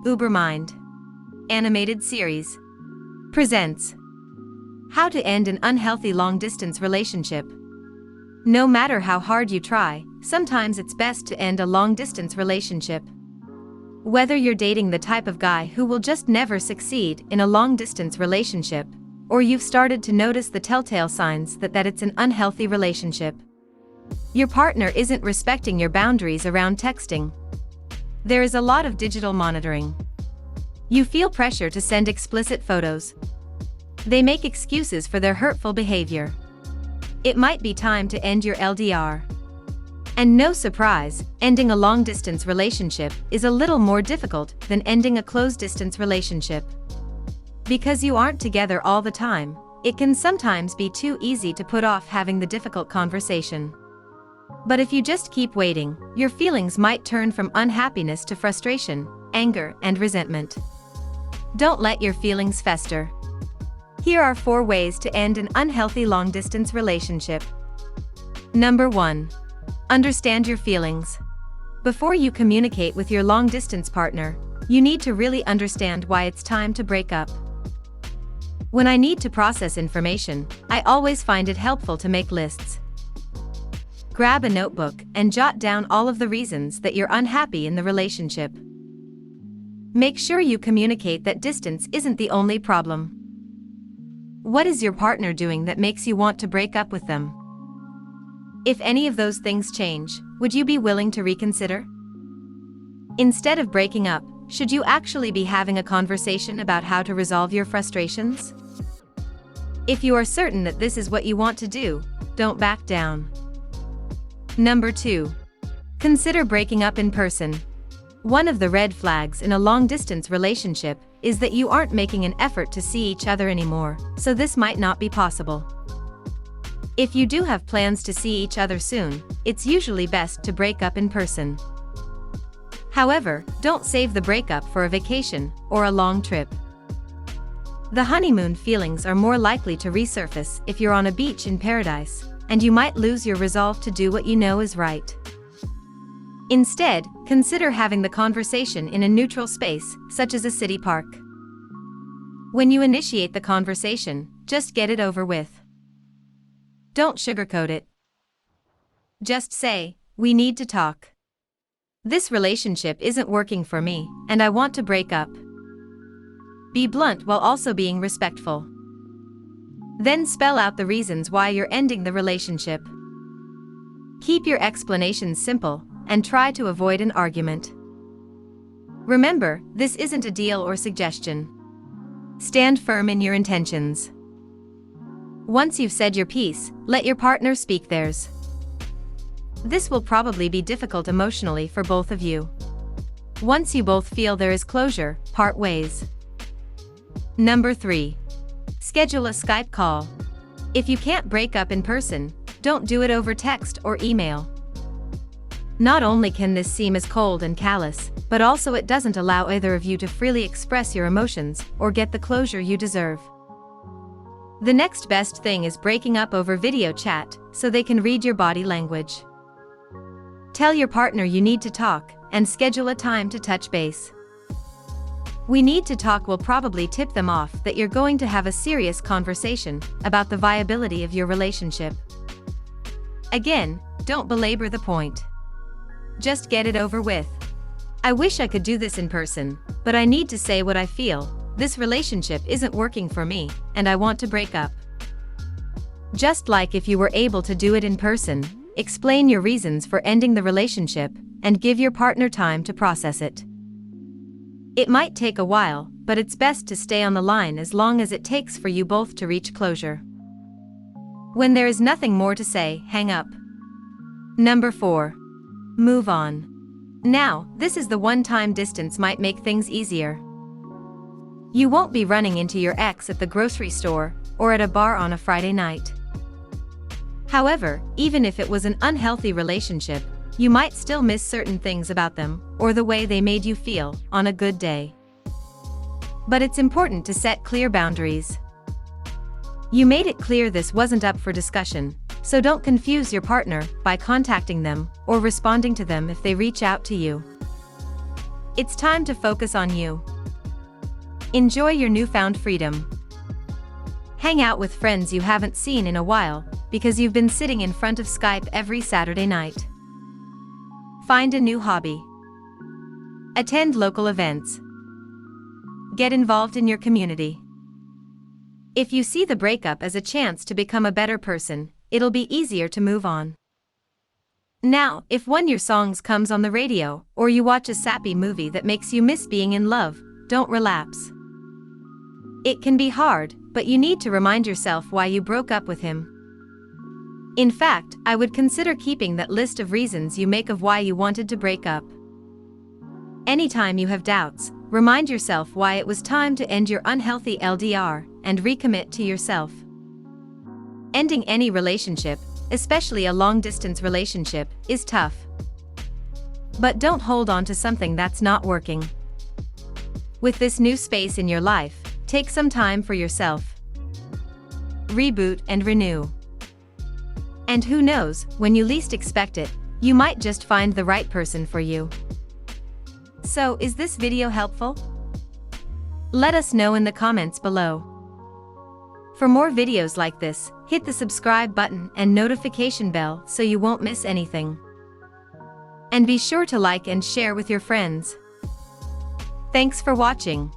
Ubermind animated series presents How to End an Unhealthy Long-Distance Relationship. No matter how hard you try, sometimes it's best to end a long-distance relationship. Whether you're dating the type of guy who will just never succeed in a long-distance relationship, or you've started to notice the telltale signs that it's an unhealthy relationship. Your partner isn't respecting your boundaries around texting. There is a lot of digital monitoring. You feel pressure to send explicit photos. They make excuses for their hurtful behavior. It might be time to end your LDR. And no surprise, ending a long-distance relationship is a little more difficult than ending a close-distance relationship. Because you aren't together all the time, it can sometimes be too easy to put off having the difficult conversation. But if you just keep waiting, your feelings might turn from unhappiness to frustration, anger, and resentment. Don't let your feelings fester. Here are 4 ways to end an unhealthy long-distance relationship. Number 1. Understand your feelings. Before you communicate with your long-distance partner, you need to really understand why it's time to break up. When I need to process information, I always find it helpful to make lists. Grab a notebook and jot down all of the reasons that you're unhappy in the relationship. Make sure you communicate that distance isn't the only problem. What is your partner doing that makes you want to break up with them? If any of those things change, would you be willing to reconsider? Instead of breaking up, should you actually be having a conversation about how to resolve your frustrations? If you are certain that this is what you want to do, don't back down. Number 2. Consider breaking up in person. One of the red flags in a long-distance relationship is that you aren't making an effort to see each other anymore, so this might not be possible. If you do have plans to see each other soon, it's usually best to break up in person. However, don't save the breakup for a vacation or a long trip. The honeymoon feelings are more likely to resurface if you're on a beach in paradise, and you might lose your resolve to do what you know is right. Instead, consider having the conversation in a neutral space, such as a city park. When you initiate the conversation, just get it over with. Don't sugarcoat it. Just say, "We need to talk. This relationship isn't working for me, and I want to break up." Be blunt while also being respectful. Then spell out the reasons why you're ending the relationship. Keep your explanations simple, and try to avoid an argument. Remember, this isn't a deal or suggestion. Stand firm in your intentions. Once you've said your piece, let your partner speak theirs. This will probably be difficult emotionally for both of you. Once you both feel there is closure, part ways. Number 3. Schedule a Skype call. If you can't break up in person, don't do it over text or email. Not only can this seem as cold and callous, but also it doesn't allow either of you to freely express your emotions or get the closure you deserve. The next best thing is breaking up over video chat so they can read your body language. Tell your partner you need to talk and schedule a time to touch base. "We need to talk" will probably tip them off that you're going to have a serious conversation about the viability of your relationship. Again, don't belabor the point. Just get it over with. "I wish I could do this in person, but I need to say what I feel. This relationship isn't working for me, and I want to break up." Just like if you were able to do it in person, explain your reasons for ending the relationship, and give your partner time to process it. It might take a while, but it's best to stay on the line as long as it takes for you both to reach closure. When there is nothing more to say, hang up. Number 4. Move on. Now, this is the one time distance might make things easier. You won't be running into your ex at the grocery store or at a bar on a Friday night. However, even if it was an unhealthy relationship, you might still miss certain things about them or the way they made you feel on a good day. But it's important to set clear boundaries. You made it clear this wasn't up for discussion, so don't confuse your partner by contacting them or responding to them if they reach out to you. It's time to focus on you. Enjoy your newfound freedom. Hang out with friends you haven't seen in a while, because you've been sitting in front of Skype every Saturday night. Find a new hobby. Attend local events. Get involved in your community. If you see the breakup as a chance to become a better person, it'll be easier to move on. Now, if one of your songs comes on the radio, or you watch a sappy movie that makes you miss being in love, don't relapse. It can be hard, but you need to remind yourself why you broke up with him. In fact, I would consider keeping that list of reasons you make of why you wanted to break up. Anytime you have doubts, remind yourself why it was time to end your unhealthy LDR, and recommit to yourself. Ending any relationship, especially a long-distance relationship, is tough. But don't hold on to something that's not working. With this new space in your life, take some time for yourself. Reboot and renew. And who knows, when you least expect it, you might just find the right person for you. So, is this video helpful? Let us know in the comments below. For more videos like this, hit the subscribe button and notification bell so you won't miss anything. And be sure to like and share with your friends. Thanks for watching.